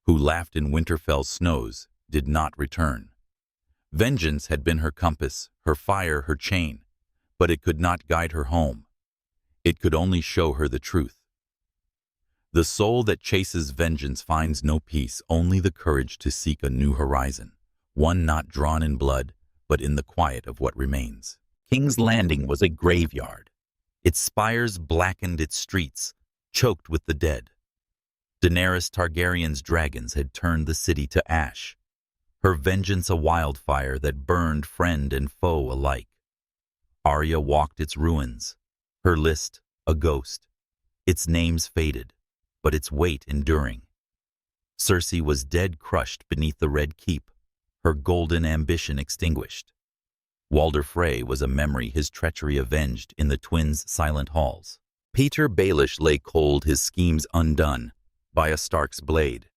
who laughed in Winterfell's snows, did not return. Vengeance had been her compass, her fire, her chain, but it could not guide her home. It could only show her the truth. The soul that chases vengeance finds no peace, only the courage to seek a new horizon, one not drawn in blood, but in the quiet of what remains. King's Landing was a graveyard. Its spires blackened, its streets choked with the dead. Daenerys Targaryen's dragons had turned the city to ash, her vengeance a wildfire that burned friend and foe alike. Arya walked its ruins, her list a ghost, its names faded, but its weight enduring. Cersei was dead, crushed beneath the Red Keep, her golden ambition extinguished. Walder Frey was a memory, his treachery avenged in the twins' silent halls. Peter Baelish lay cold, his schemes undone by a Stark's blade.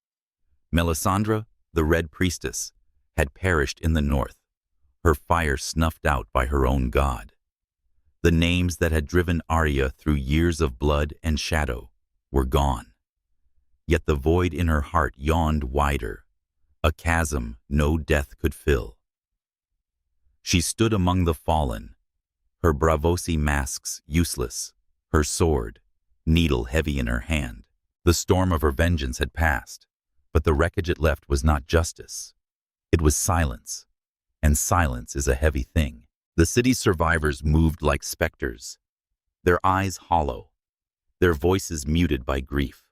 Melisandre, the Red Priestess, had perished in the north, her fire snuffed out by her own god. The names that had driven Arya through years of blood and shadow were gone. Yet the void in her heart yawned wider, a chasm no death could fill. She stood among the fallen, her Braavosi masks useless, her sword, needle heavy in her hand. The storm of her vengeance had passed, but the wreckage it left was not justice. It was silence, and silence is a heavy thing. The city's survivors moved like specters, their eyes hollow, their voices muted by grief.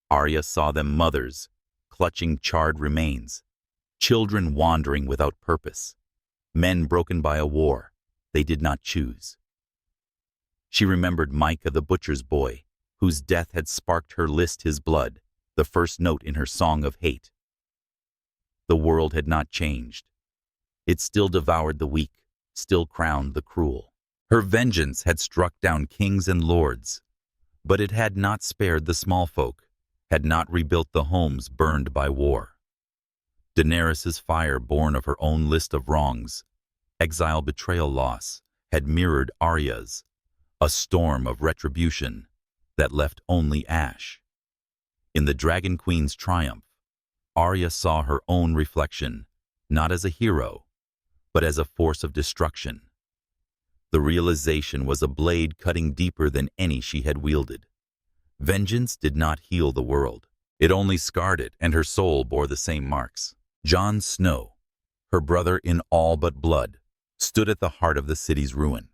Arya saw them, mothers, clutching charred remains, children wandering without purpose, men broken by a war they did not choose. She remembered Micah, the butcher's boy, whose death had sparked her list his blood, the first note in her song of hate. The world had not changed. It still devoured the weak, still crowned the cruel. Her vengeance had struck down kings and lords, but it had not spared the small folk, had not rebuilt the homes burned by war. Daenerys's fire, born of her own list of wrongs, exile, betrayal, loss, had mirrored Arya's, a storm of retribution that left only ash. In the Dragon Queen's triumph, Arya saw her own reflection, not as a hero, but as a force of destruction. The realization was a blade cutting deeper than any she had wielded. Vengeance did not heal the world. It only scarred it, and her soul bore the same marks. Jon Snow, her brother in all but blood, stood at the heart of the city's ruin.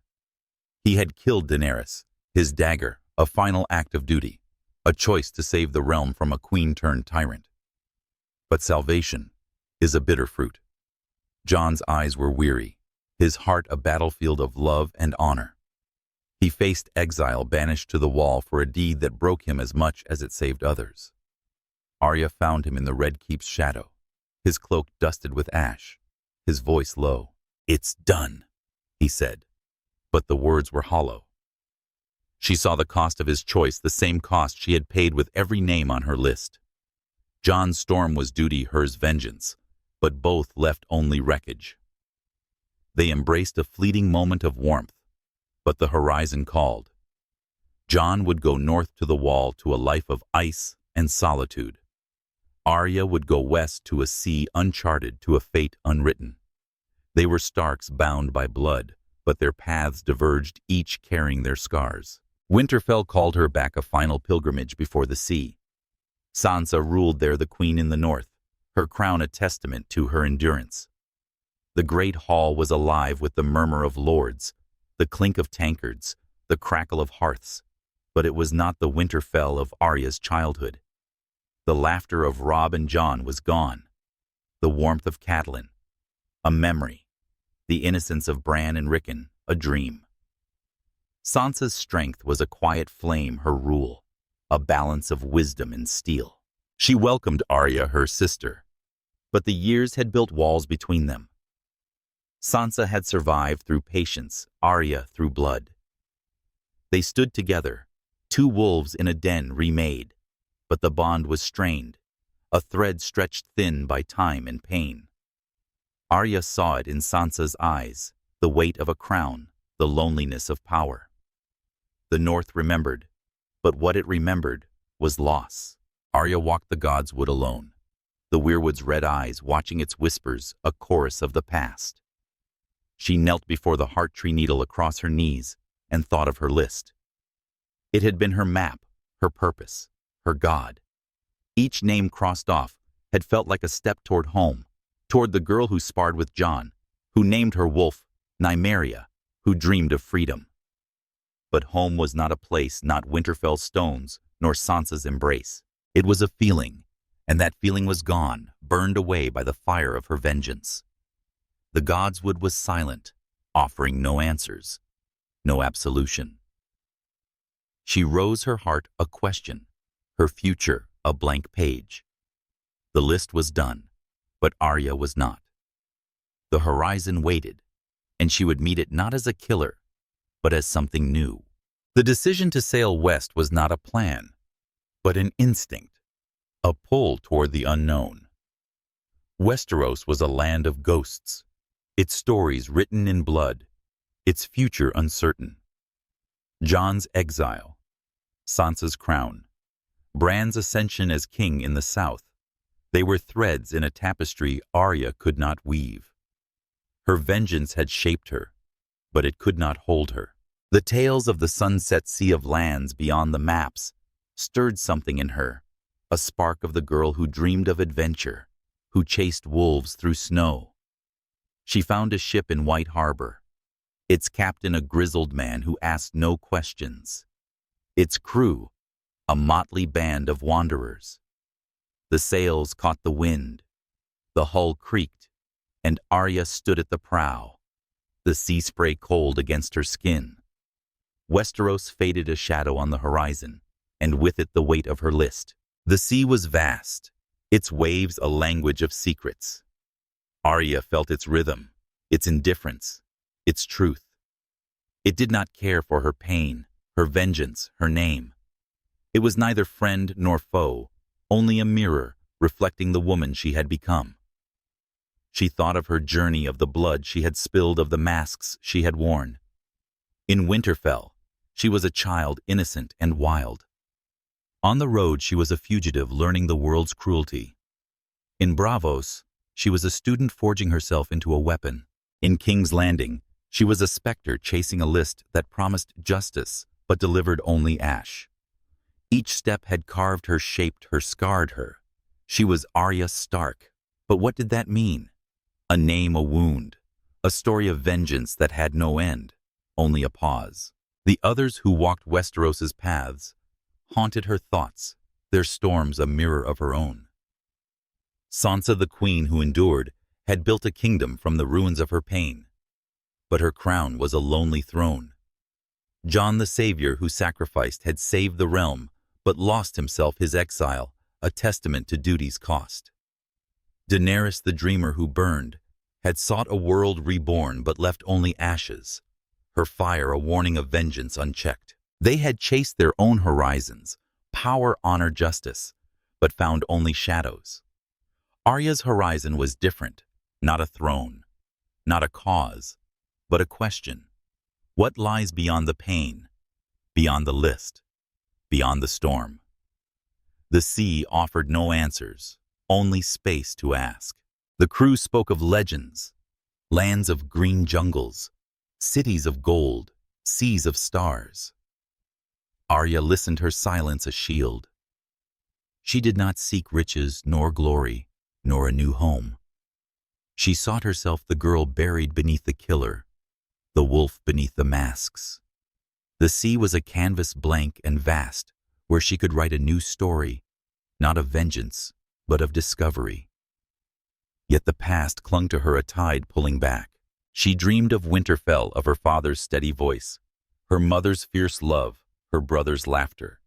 He had killed Daenerys, his dagger, a final act of duty, a choice to save the realm from a queen-turned-tyrant. But salvation is a bitter fruit. Jon's eyes were weary, his heart a battlefield of love and honor. He faced exile, banished to the wall for a deed that broke him as much as it saved others. Arya found him in the Red Keep's shadow, his cloak dusted with ash, his voice low. "It's done," he said, but the words were hollow. She saw the cost of his choice, the same cost she had paid with every name on her list. Jon's storm was duty, hers vengeance, but both left only wreckage. They embraced a fleeting moment of warmth, but the horizon called. Jon would go north to the wall, to a life of ice and solitude. Arya would go west to a sea uncharted, to a fate unwritten. They were Starks bound by blood, but their paths diverged, each carrying their scars. Winterfell called her back, a final pilgrimage before the sea. Sansa ruled there, the queen in the north, her crown a testament to her endurance. The great hall was alive with the murmur of lords, the clink of tankards, the crackle of hearths, but it was not the Winterfell of Arya's childhood. The laughter of Rob and John was gone. The warmth of Catelyn, a memory. The innocence of Bran and Rickon, a dream. Sansa's strength was a quiet flame, her rule, a balance of wisdom and steel. She welcomed Arya, her sister, but the years had built walls between them. Sansa had survived through patience, Arya through blood. They stood together, two wolves in a den remade, but the bond was strained, a thread stretched thin by time and pain. Arya saw it in Sansa's eyes, the weight of a crown, the loneliness of power. The North remembered, but what it remembered was loss. Arya walked the God's Wood alone, the weirwood's red eyes watching its whispers, a chorus of the past. She knelt before the heart tree needle across her knees and thought of her list. It had been her map, her purpose, her God. Each name crossed off had felt like a step toward home, toward the girl who sparred with Jon, who named her wolf Nymeria, who dreamed of freedom. But home was not a place, not Winterfell stones, nor Sansa's embrace. It was a feeling, and that feeling was gone, burned away by the fire of her vengeance. The God's Wood was silent, offering no answers, no absolution. She rose, her heart a question, her future a blank page. The list was done, but Arya was not. The horizon waited, and she would meet it not as a killer, but as something new. The decision to sail west was not a plan, but an instinct, a pull toward the unknown. Westeros was a land of ghosts, its stories written in blood, its future uncertain. Jon's exile, Sansa's crown, Bran's ascension as king in the south, they were threads in a tapestry Arya could not weave. Her vengeance had shaped her, but it could not hold her. The tales of the sunset sea of lands beyond the maps stirred something in her, a spark of the girl who dreamed of adventure, who chased wolves through snow. She found a ship in White Harbor, its captain a grizzled man who asked no questions, its crew a motley band of wanderers. The sails caught the wind, the hull creaked, and Arya stood at the prow, the sea spray cold against her skin. Westeros faded a shadow on the horizon, and with it the weight of her list. The sea was vast, its waves a language of secrets. Arya felt its rhythm, its indifference, its truth. It did not care for her pain, her vengeance, her name. It was neither friend nor foe, only a mirror reflecting the woman she had become. She thought of her journey, of the blood she had spilled, of the masks she had worn. In Winterfell, she was a child, innocent and wild. On the road, she was a fugitive learning the world's cruelty. In Braavos, she was a student forging herself into a weapon. In King's Landing, she was a specter chasing a list that promised justice but delivered only ash. Each step had carved her, shaped her, scarred her. She was Arya Stark. But what did that mean? A name, a wound, a story of vengeance that had no end, only a pause. The others who walked Westeros's paths haunted her thoughts, their storms a mirror of her own. Sansa, the queen who endured, had built a kingdom from the ruins of her pain, but her crown was a lonely throne. Jon, the savior who sacrificed, had saved the realm, but lost himself, his exile, a testament to duty's cost. Daenerys, the dreamer who burned, had sought a world reborn but left only ashes, her fire a warning of vengeance unchecked. They had chased their own horizons, power, honor, justice, but found only shadows. Arya's horizon was different, not a throne, not a cause, but a question. What lies beyond the pain, beyond the list, beyond the storm? The sea offered no answers, only space to ask. The crew spoke of legends, lands of green jungles, cities of gold, seas of stars. Arya listened, her silence a shield. She did not seek riches nor glory, nor a new home. She sought herself, the girl buried beneath the killer, the wolf beneath the masks. The sea was a canvas blank and vast, where she could write a new story, not of vengeance, but of discovery. Yet the past clung to her, a tide pulling back. She dreamed of Winterfell, of her father's steady voice, her mother's fierce love, her brother's laughter.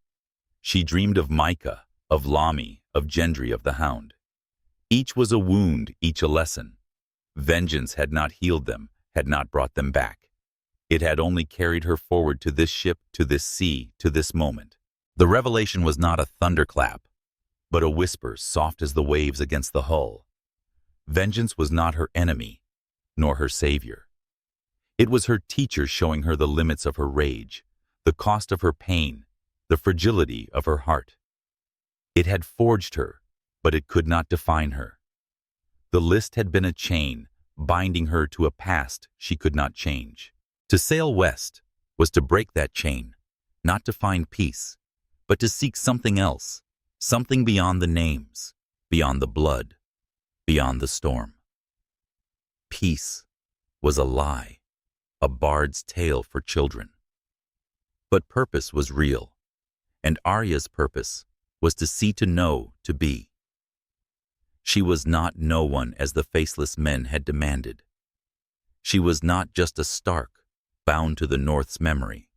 She dreamed of Micah, of Lami, of Gendry, of the Hound. Each was a wound, each a lesson. Vengeance had not healed them, had not brought them back. It had only carried her forward to this ship, to this sea, to this moment. The revelation was not a thunderclap, but a whisper soft as the waves against the hull. Vengeance was not her enemy, nor her savior. It was her teacher, showing her the limits of her rage, the cost of her pain, the fragility of her heart. It had forged her, but it could not define her. The list had been a chain, binding her to a past she could not change. To sail west was to break that chain, not to find peace, but to seek something else, something beyond the names, beyond the blood, beyond the storm. Peace was a lie, a bard's tale for children. But purpose was real, and Arya's purpose was to see, to know, to be. She was not no one as the faceless men had demanded. She was not just a Stark, bound to the North's memory.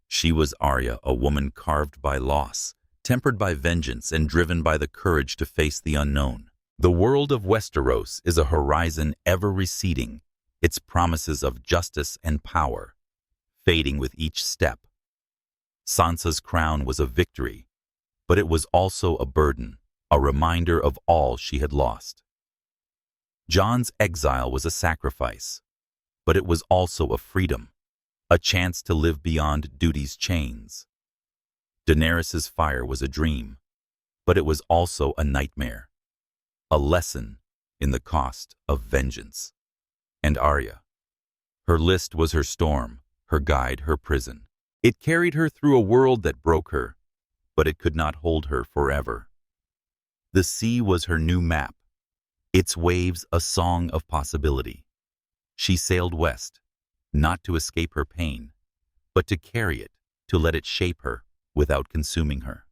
She was Arya, a woman carved by loss, tempered by vengeance, and driven by the courage to face the unknown. The world of Westeros is a horizon ever receding, its promises of justice and power fading with each step. Sansa's crown was a victory, but it was also a burden, a reminder of all she had lost. Jon's exile was a sacrifice, but it was also a freedom, a chance to live beyond duty's chains. Daenerys's fire was a dream, but it was also a nightmare, a lesson in the cost of vengeance. And Arya, her list was her storm, her guide, her prison. It carried her through a world that broke her, but it could not hold her forever. The sea was her new map, its waves a song of possibility. She sailed west, not to escape her pain, but to carry it, to let it shape her without consuming her.